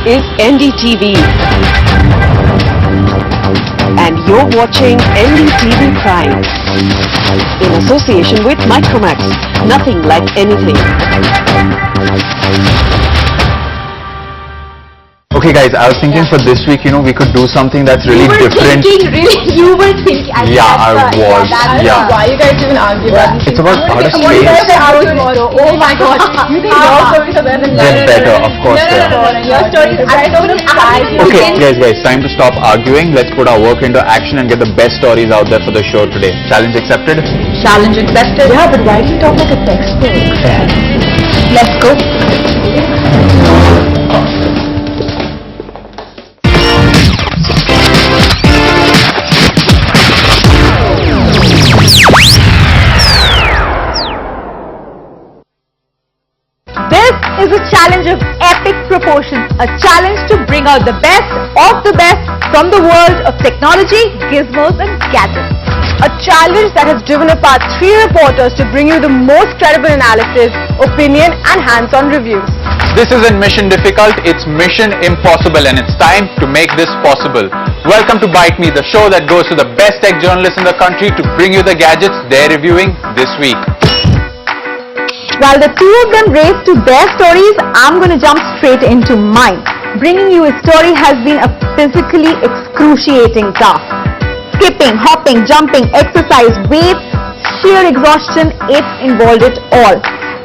is NDTV. And you're watching NDTV Prime. In association with Micromax. Nothing like anything. Okay guys, I was thinking for this week, we could do something that's really different. You were thinking. Yeah, I was. Yeah. Why you guys even argue about this? It's about artist What do you guys space. argue tomorrow? Oh my god. You think your stories are better than mine? They're better, of course they are. Your stories, I don't argue. Okay, guys, time to stop arguing. Let's put our work into action and get the best stories out there for the show today. Challenge accepted? Challenge accepted. Yeah, but why do you talk like a textbook? Let's go. This is a challenge of epic proportions, a challenge to bring out the best of the best from the world of technology, gizmos and gadgets. A challenge that has driven apart 3 reporters to bring you the most credible analysis, opinion and hands-on reviews. This isn't mission difficult, it's mission impossible, and it's time to make this possible. Welcome to Byte Me, the show that goes to the best tech journalists in the country to bring you the gadgets they're reviewing this week. While the two of them race to their stories, I'm going to jump straight into mine. Bringing you a story has been a physically excruciating task. Skipping, hopping, jumping, exercise, weights, sheer exhaustion, it's involved it all.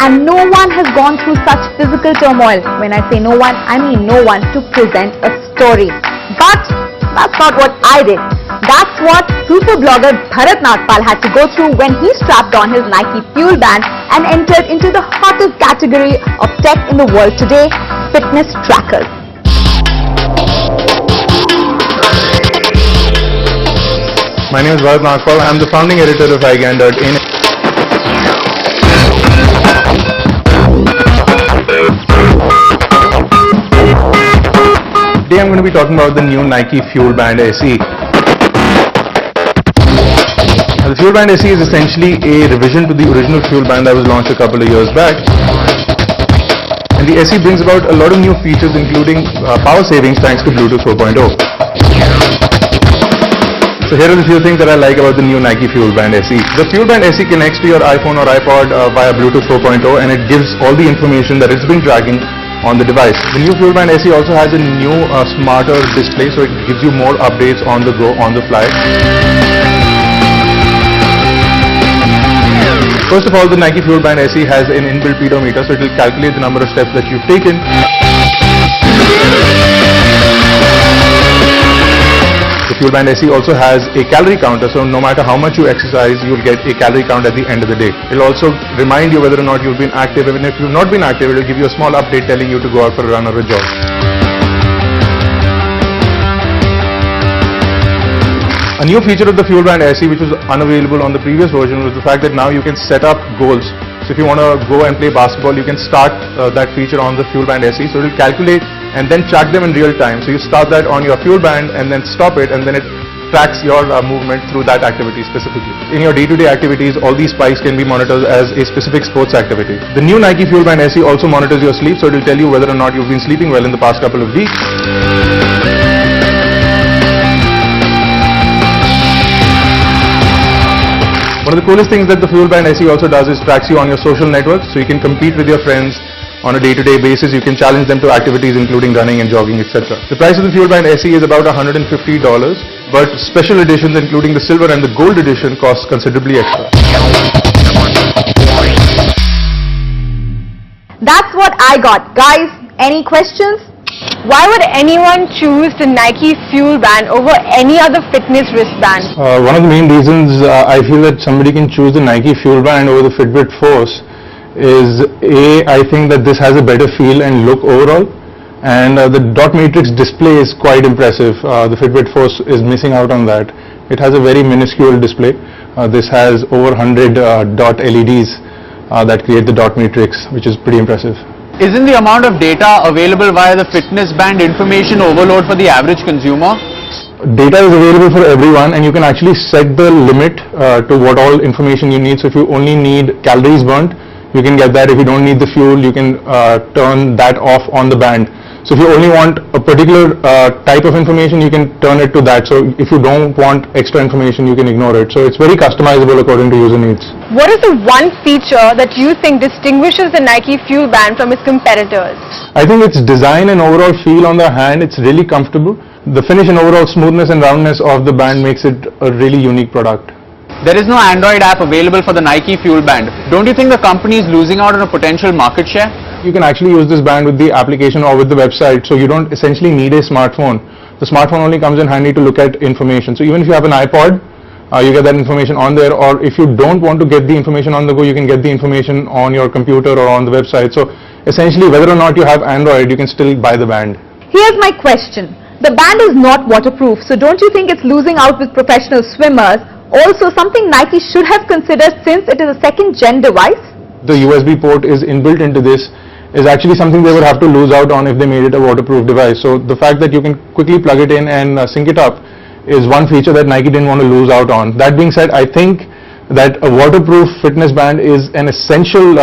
And no one has gone through such physical turmoil. When I say no one, I mean no one to present a story. But that's not what I did. That's what super blogger Bharat Nagpal had to go through when he strapped on his Nike Fuel Band and entered into the hottest category of tech in the world today, fitness trackers. My name is Bharat Nagpal. I am the founding editor of iGyan.in. Today I'm going to be talking about the new Nike Fuel Band SE. Now, the Fuel Band SE is essentially a revision to the original Fuel Band that was launched a couple of years back. And the SE brings about a lot of new features, including power savings thanks to Bluetooth 4.0. So here are the few things that I like about the new Nike Fuel Band SE. The Fuel Band SE connects to your iPhone or iPod via Bluetooth 4.0, and it gives all the information that it's been tracking on the device. The new Fuel Band SE also has a new smarter display, so it gives you more updates on the go, on the fly. First of all, the Nike Fuel Band SE has an inbuilt pedometer, so it will calculate the number of steps that you've taken. The Fuel Band SE also has a calorie counter, so no matter how much you exercise, you'll get a calorie count at the end of the day. It will also remind you whether or not you've been active. Even if you've not been active, it will give you a small update telling you to go out for a run or a jog. A new feature of the Fuel Band SE, which was unavailable on the previous version, was the fact that now you can set up goals. So if you want to go and play basketball, you can start that feature on the Fuel Band SE. So it will calculate and then track them in real time. So you start that on your Fuel Band and then stop it, and then it tracks your movement through that activity specifically. In your day-to-day activities, all these spikes can be monitored as a specific sports activity. The new Nike Fuel Band SE also monitors your sleep, so it will tell you whether or not you've been sleeping well in the past couple of weeks. One of the coolest things that the Fuel Band SE also does is tracks you on your social networks, so you can compete with your friends on a day-to-day basis. You can challenge them to activities including running and jogging, etc. The price of the Fuel Band SE is about $150, but special editions including the silver and the gold edition cost considerably extra. That's what I got. Guys, any questions? Why would anyone choose the Nike Fuel Band over any other fitness wristband? One of the main reasons I feel that somebody can choose the Nike Fuel Band over the Fitbit Force is I think that this has a better feel and look overall, and the dot matrix display is quite impressive. The Fitbit Force is missing out on that. It has a very minuscule display. This has over 100 dot LEDs that create the dot matrix, which is pretty impressive. Isn't the amount of data available via the fitness band information overload for the average consumer? Data is available for everyone, and you can actually set the limit to what all information you need. So if you only need calories burnt, you can get that. If you don't need the fuel, you can turn that off on the band. So if you only want a particular type of information, you can turn it to that. So if you don't want extra information, you can ignore it. So it's very customizable according to user needs. What is the one feature that you think distinguishes the Nike Fuel Band from its competitors? I think its design and overall feel on the hand, it's really comfortable. The finish and overall smoothness and roundness of the band makes it a really unique product. There is no Android app available for the Nike Fuel Band. Don't you think the company is losing out on a potential market share? You can actually use this band with the application or with the website, so you don't essentially need a smartphone. The smartphone only comes in handy to look at information. So even if you have an iPod, you get that information on there, or if you don't want to get the information on the go, you can get the information on your computer or on the website. So essentially, whether or not you have Android, you can still buy the band. Here's my question. The band is not waterproof, so don't you think it's losing out with professional swimmers? Also, something Nike should have considered, since it is a second-gen device? The USB port is inbuilt into this, is actually something they would have to lose out on if they made it a waterproof device. So the fact that you can quickly plug it in and sync it up is one feature that Nike didn't want to lose out on. That being said, I think that a waterproof fitness band is an essential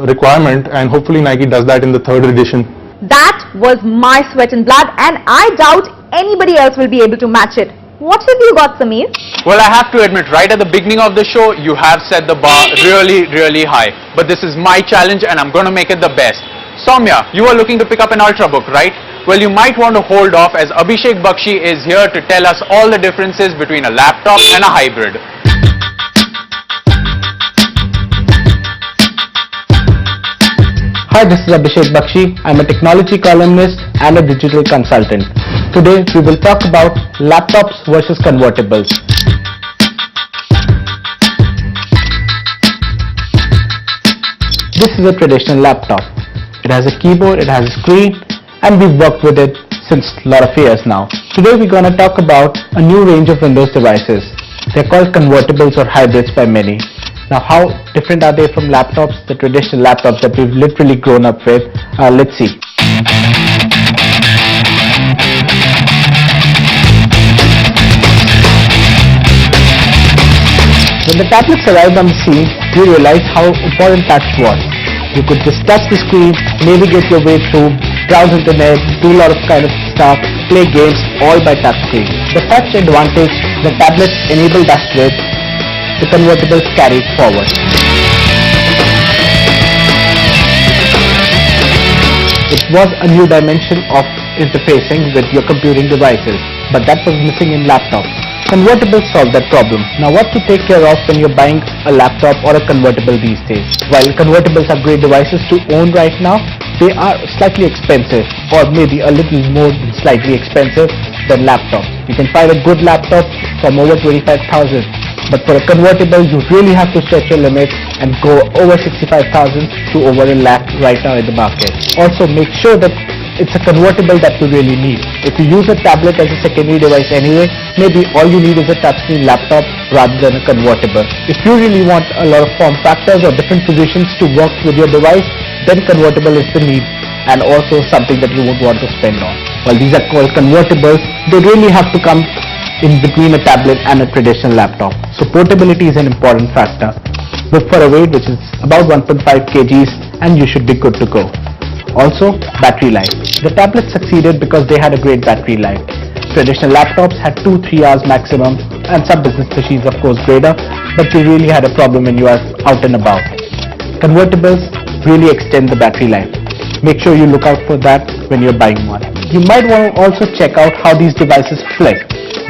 requirement, and hopefully Nike does that in the 3rd edition. That was my sweat and blood, and I doubt anybody else will be able to match it. What have you got, Sameer? Well, I have to admit, right at the beginning of the show, you have set the bar really high. But this is my challenge and I'm going to make it the best. Soumya, you are looking to pick up an Ultrabook, right? Well, you might want to hold off, as Abhishek Bakshi is here to tell us all the differences between a laptop and a hybrid. Hi, this is Abhishek Bakshi. I'm a technology columnist and a digital consultant. Today we will talk about laptops versus convertibles. This is a traditional laptop. It has a keyboard, it has a screen, and we've worked with it since a lot of years now. Today we're going to talk about a new range of Windows devices. They're called convertibles or hybrids by many. Now, how different are they from laptops, the traditional laptops that we've literally grown up with? Let's see. When the tablets arrived on the scene, we realized how important touch was. You could just touch the screen, navigate your way through, browse internet, do a lot of kind of stuff, play games, all by touch screen. The touch advantage the tablets enabled us with, the convertibles carried forward. It was a new dimension of interfacing with your computing devices, but that was missing in laptops. Convertibles solve that problem. Now, what to take care of when you're buying a laptop or a convertible these days? While convertibles are great devices to own right now, they are slightly expensive, or maybe a little more than slightly expensive than laptops. You can find a good laptop from over 25,000. But for a convertible, you really have to stretch your limits and go over 65,000 to over a lakh right now in the market. Also, make sure that it's a convertible that you really need. If you use a tablet as a secondary device anyway, maybe all you need is a touchscreen laptop rather than a convertible. If you really want a lot of form factors or different positions to work with your device, then convertible is the need, and also something that you would want to spend on. While these are called convertibles, they really have to come in between a tablet and a traditional laptop. So portability is an important factor. Look for a weight which is about 1.5 kgs and you should be good to go. Also, battery life. The tablets succeeded because they had a great battery life. Traditional laptops had 2-3 hours maximum, and some business machines of course greater, but you really had a problem when you are out and about. Convertibles really extend the battery life. Make sure you look out for that when you're buying one. You might want to also check out how these devices flip.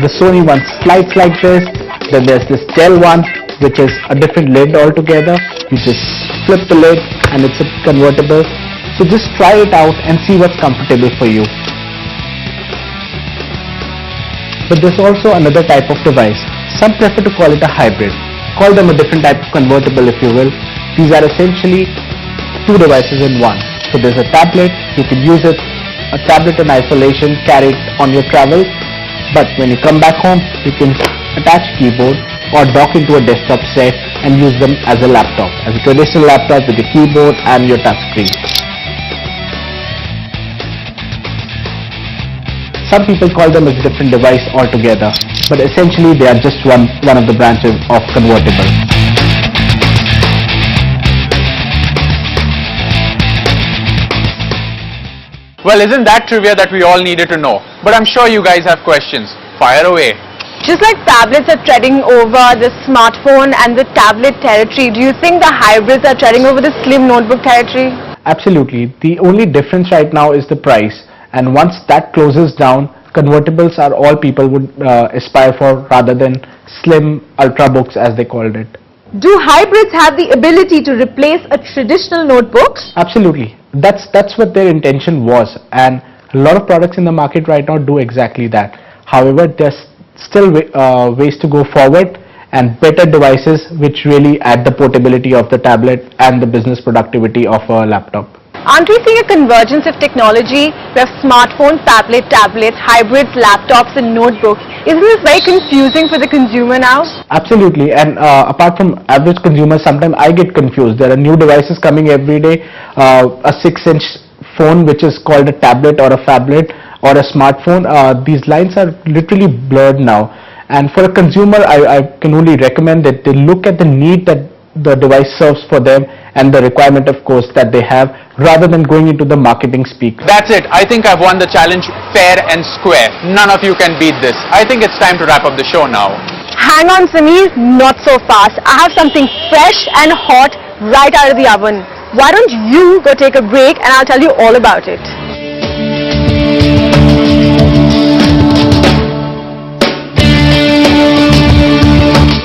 The Sony one slides like this, then there's this Dell one which is a different lid altogether. You just flip the lid and it's a convertible. So just try it out and see what's comfortable for you. But there's also another type of device. Some prefer to call it a hybrid. Call them a different type of convertible if you will. These are essentially two devices in one. So there's a tablet, you can use it, a tablet in isolation, carry it on your travels. But when you come back home, you can attach keyboard or dock into a desktop set and use them as a laptop, as a traditional laptop with your keyboard and your touch screen. Some people call them a different device altogether, but essentially they are just one of the branches of convertible. Well, isn't that trivia that we all needed to know? But I'm sure you guys have questions. Fire away. Just like tablets are treading over the smartphone and the tablet territory, do you think the hybrids are treading over the slim notebook territory? Absolutely. The only difference right now is the price, and once that closes down, convertibles are all people would aspire for rather than slim ultrabooks as they called it. Do hybrids have the ability to replace a traditional notebook? Absolutely. That's what their intention was, and a lot of products in the market right now do exactly that. However, there's still ways to go forward and better devices which really add the portability of the tablet and the business productivity of a laptop. Aren't we seeing a convergence of technology? We have smartphones, tablets, hybrids, laptops and notebooks. Isn't this very confusing for the consumer now? Absolutely, and apart from average consumers, sometimes I get confused. There are new devices coming every day, a 6-inch phone which is called a tablet or a phablet or a smartphone. These lines are literally blurred now, and for a consumer I can only recommend that they look at the need that the device serves for them and the requirement of course that they have, rather than going into the marketing speak. That's it. I think I've won the challenge fair and square. None of you can beat this. I think it's time to wrap up the show now. Hang on Sameer, not so fast. I have something fresh and hot right out of the oven. Why don't you go take a break and I'll tell you all about it.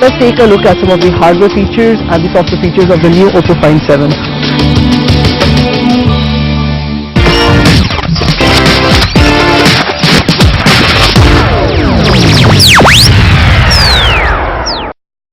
Let's take a look at some of the hardware features and the software features of the new Oppo Find 7.